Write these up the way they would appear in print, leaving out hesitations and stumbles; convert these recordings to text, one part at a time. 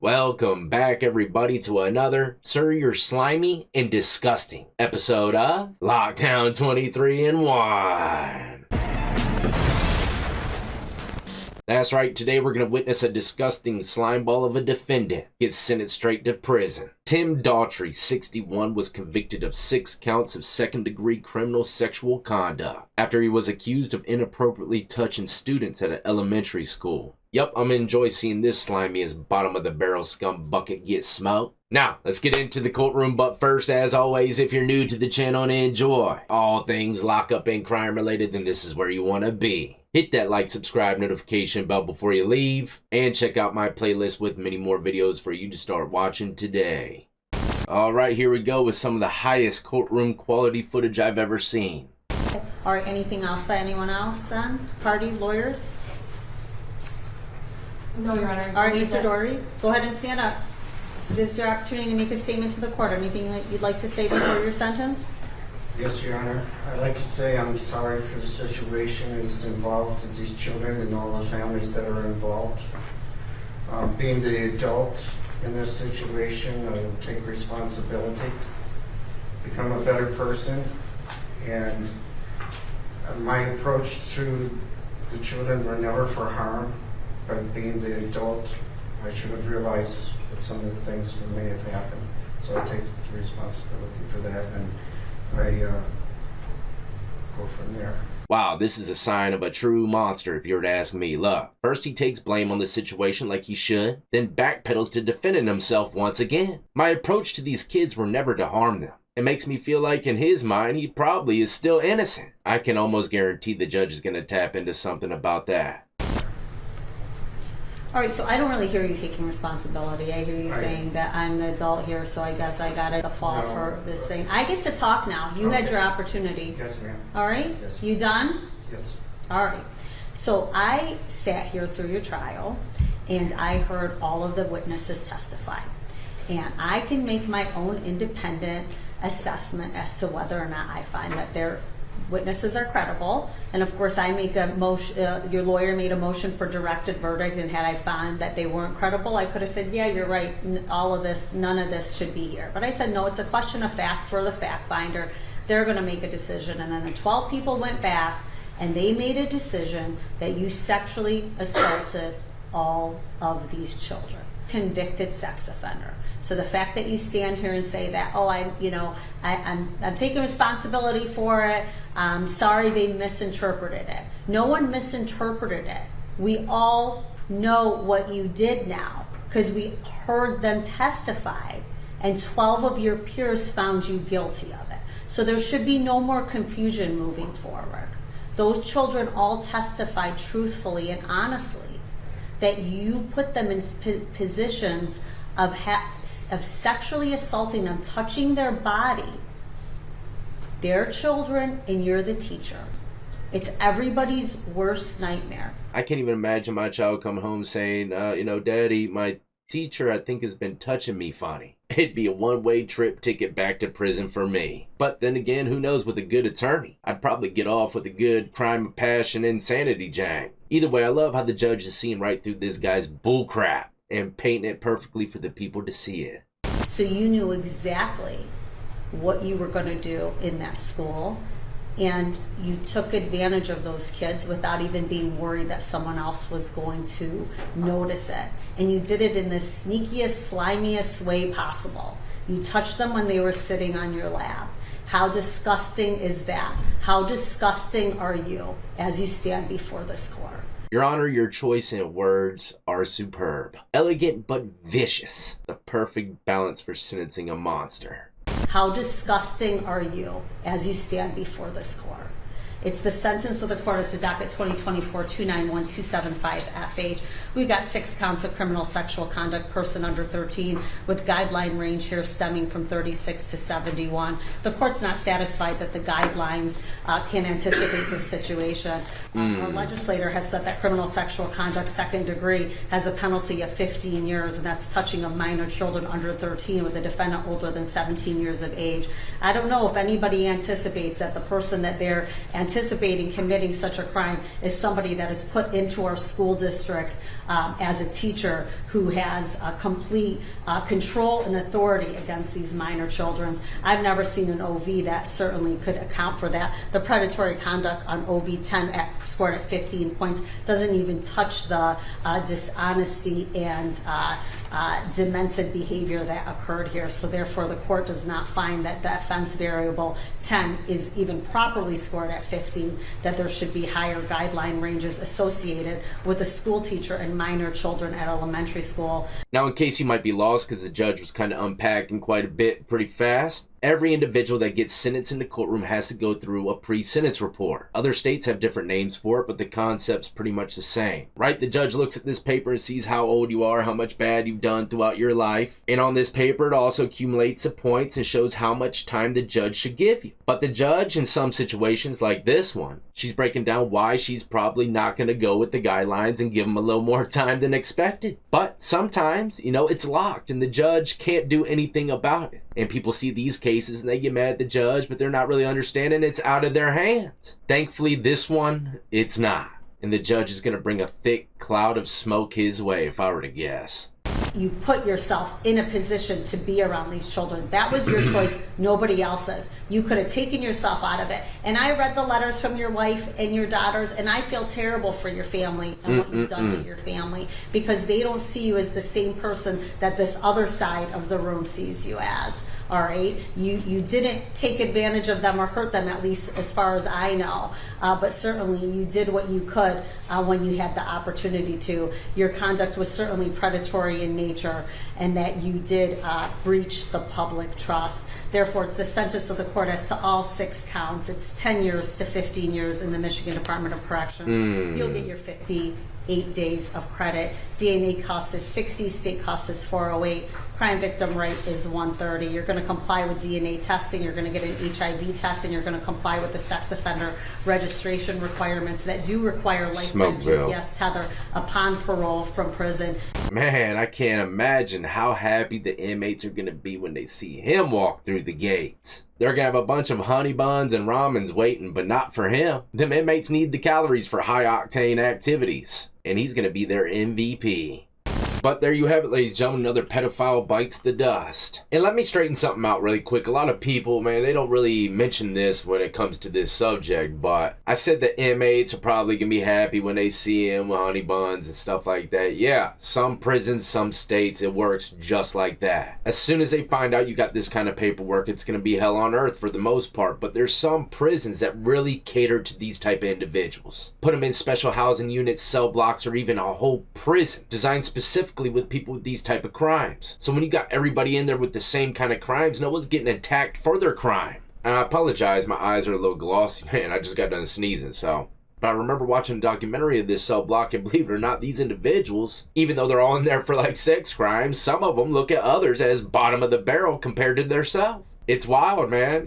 Welcome back, everybody, to another Sir, You're Slimy and Disgusting episode of Lockdown 23 and 1. That's right, today we're going to witness a disgusting slimeball of a defendant get sentenced straight to prison. Tim Daughtry, 61, was convicted of 6 counts of second-degree criminal sexual conduct after he was accused of inappropriately touching students at an elementary school. Yup, I'm enjoy seeing this slimy as bottom-of-the-barrel scum bucket get smoked. Now, let's get into the courtroom, but first, as always, if you're new to the channel and enjoy all things lockup and crime-related, then this is where you want to be. Hit that like, subscribe, notification bell before you leave, and check out my playlist with many more videos for you to start watching today. Alright, here we go with some of the highest courtroom quality footage I've ever seen. Or anything else by anyone else then? Parties, lawyers? No, Your Honor. All right, Mr. Daughtry, go ahead and stand up. This is your opportunity to make a statement to the court. Anything that you'd like to say before your sentence? Yes, Your Honor. I'd like to say I'm sorry for the situation that's involved with these children and all the families that are involved. Being the adult in this situation, I take responsibility, become a better person, and my approach to the children were never for harm, but being the adult, I should have realized that some of the things may have happened. So I take responsibility for that, and I go from there. Wow, this is a sign of a true monster if you were to ask me. Look, first he takes blame on the situation like he should, then backpedals to defending himself once again. My approach to these kids were never to harm them. It makes me feel like in his mind he probably is still innocent. I can almost guarantee the judge is going to tap into something about that. All right, so I don't really hear you taking responsibility. I hear you saying that I'm the adult here, so I guess I got to fall for this thing. I get to talk now. You had your opportunity. Yes, ma'am. All right? Yes. You done? Yes. All right. So I sat here through your trial, and I heard all of the witnesses testify. And I can make my own independent assessment as to whether or not I find that their witnesses are credible. And of course, I make a motion. Your lawyer made a motion for directed verdict, and had I found that they weren't credible, I could have said, "Yeah, you're right. All of this, none of this should be here." But I said, "No, it's a question of fact for the fact finder. They're going to make a decision." And then the 12 people went back, and they made a decision that you sexually assaulted all of these children. Convicted sex offender. So the fact that you stand here and say that, "Oh, I'm taking responsibility for it. I'm sorry they misinterpreted it." No one misinterpreted it. We all know what you did now because we heard them testify, and 12 of your peers found you guilty of it. So there should be no more confusion moving forward. Those children all testified truthfully and honestly that you put them in positions of sexually assaulting them, touching their body. They're children and you're the teacher. It's everybody's worst nightmare. I can't even imagine my child coming home saying, Daddy, my teacher I think has been touching me funny. It'd be a one-way trip ticket back to prison for me. But then again, who knows, with a good attorney, I'd probably get off with a good crime of passion insanity jang. Either way, I love how the judge is seeing right through this guy's bullcrap and painting it perfectly for the people to see it. So you knew exactly what you were going to do in that school, and you took advantage of those kids without even being worried that someone else was going to notice it. And you did it in the sneakiest, slimiest way possible. You touched them when they were sitting on your lap. How disgusting is that? How disgusting are you as you stand before this court? Your Honor, your choice in words are superb. Elegant but vicious. The perfect balance for sentencing a monster. How disgusting are you as you stand before this court? It's the sentence of the court. It's the docket 2024-291-275-FH. We've got 6 counts of criminal sexual conduct, person under 13, with guideline range here stemming from 36 to 71. The court's not satisfied that the guidelines can anticipate this situation. Our legislator has said that criminal sexual conduct second degree has a penalty of 15 years, and that's touching of minor children under 13 with a defendant older than 17 years of age. I don't know if anybody anticipates that the person that they're anticipating anticipating committing such a crime is somebody that is put into our school districts as a teacher who has complete control and authority against these minor children. I've never seen an OV that certainly could account for that. The predatory conduct on OV 10 scored at 15 points doesn't even touch the dishonesty and demented behavior that occurred here. So therefore, the court does not find that the offense variable 10 is even properly scored at 15, that there should be higher guideline ranges associated with a school teacher and minor children at elementary school. Now, in case you might be lost because the judge was kind of unpacking quite a bit pretty fast, every individual that gets sentenced in the courtroom has to go through a pre-sentence report. Other states have different names for it, but the concept's pretty much the same, right? The judge looks at this paper and sees how old you are, how much bad you've done throughout your life. And on this paper, it also accumulates the points and shows how much time the judge should give you. But the judge, in some situations like this one, she's breaking down why she's probably not going to go with the guidelines and give them a little more time than expected. But sometimes, it's locked and the judge can't do anything about it. And people see these cases and they get mad at the judge, but they're not really understanding it's out of their hands. Thankfully, this one, it's not. And the judge is going to bring a thick cloud of smoke his way, if I were to guess. You put yourself in a position to be around these children. That was your choice, nobody else's. You could have taken yourself out of it. And I read the letters from your wife and your daughters, and I feel terrible for your family and what you've done to your family, because they don't see you as the same person that this other side of the room sees you as. All right, you didn't take advantage of them or hurt them, at least as far as I know, but certainly you did what you could when you had the opportunity to. Your conduct was certainly predatory in nature, and that you did breach the public trust. Therefore, it's the sentence of the court as to all 6 counts. It's 10 years to 15 years in the Michigan Department of Corrections. You'll get your 58 days of credit. DNA cost is 60, state cost is 408. Crime victim rate is 130. You're going to comply with DNA testing. You're going to get an HIV test, and you're going to comply with the sex offender registration requirements that do require lifetime GPS tether upon parole from prison. Man, I can't imagine how happy the inmates are going to be when they see him walk through the gates. They're going to have a bunch of honey buns and ramens waiting, but not for him. Them inmates need the calories for high-octane activities, and he's going to be their MVP. But there you have it, ladies and gentlemen, another pedophile bites the dust. And let me straighten something out really quick. A lot of people, man, they don't really mention this when it comes to this subject, but I said the inmates are probably going to be happy when they see him with honey buns and stuff like that. Yeah, some prisons, some states, it works just like that. As soon as they find out you got this kind of paperwork, it's going to be hell on earth for the most part, but there's some prisons that really cater to these type of individuals. Put them in special housing units, cell blocks, or even a whole prison designed specifically with people with these type of crimes. So when you got everybody in there with the same kind of crimes, no one's getting attacked for their crime. And I apologize, my eyes are a little glossy, man. I just got done sneezing, so. But I remember watching a documentary of this cell block, and believe it or not, these individuals, even though they're all in there for like sex crimes, some of them look at others as bottom of the barrel compared to themselves. It's wild, man,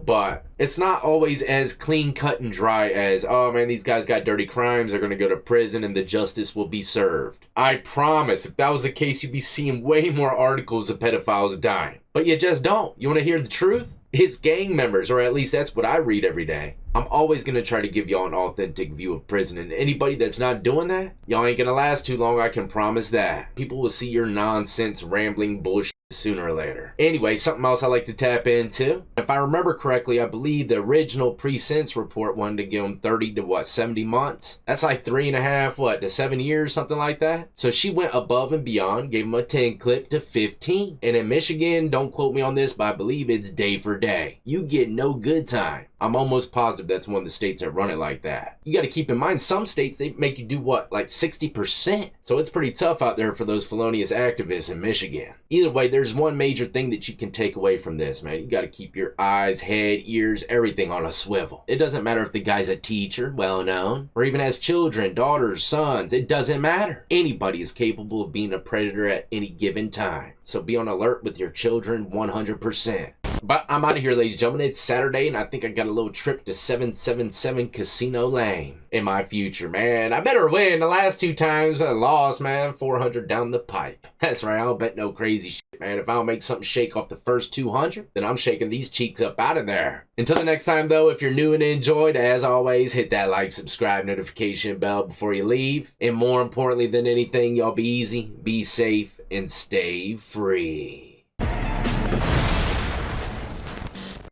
but it's not always as clean cut and dry as, oh man, these guys got dirty crimes, they're going to go to prison and the justice will be served. I promise, if that was the case, you'd be seeing way more articles of pedophiles dying. But you just don't. You want to hear the truth? It's gang members, or at least that's what I read every day. I'm always going to try to give y'all an authentic view of prison, and anybody that's not doing that, y'all ain't going to last too long, I can promise that. People will see your nonsense, rambling bullshit sooner or later. Anyway, something else I like to tap into. If I remember correctly, I believe the original pre-sentence report wanted to give him 30 to 70 months. That's like 3.5, to 7 years, something like that. So she went above and beyond, gave him a 10 clip to 15. And in Michigan, don't quote me on this, but I believe it's day for day. You get no good time. I'm almost positive that's one of the states that run it like that. You got to keep in mind, some states, they make you do like 60%. So it's pretty tough out there for those felonious activists in Michigan. Either way, there's one major thing that you can take away from this, man. You got to keep your eyes, head, ears, everything on a swivel. It doesn't matter if the guy's a teacher, well known, or even has children, daughters, sons. It doesn't matter. Anybody is capable of being a predator at any given time. So be on alert with your children 100%. But I'm out of here, ladies and gentlemen. It's Saturday, and I think I got a little trip to 777 Casino Lane in my future, man. I better win. The last 2 times I lost, man. 400 down the pipe. That's right, I don't bet no crazy shit, man. If I don't make something shake off the first 200, then I'm shaking these cheeks up out of there. Until the next time, though, if you're new and enjoyed, as always, hit that like, subscribe, notification bell before you leave. And more importantly than anything, y'all be easy, be safe, and stay free.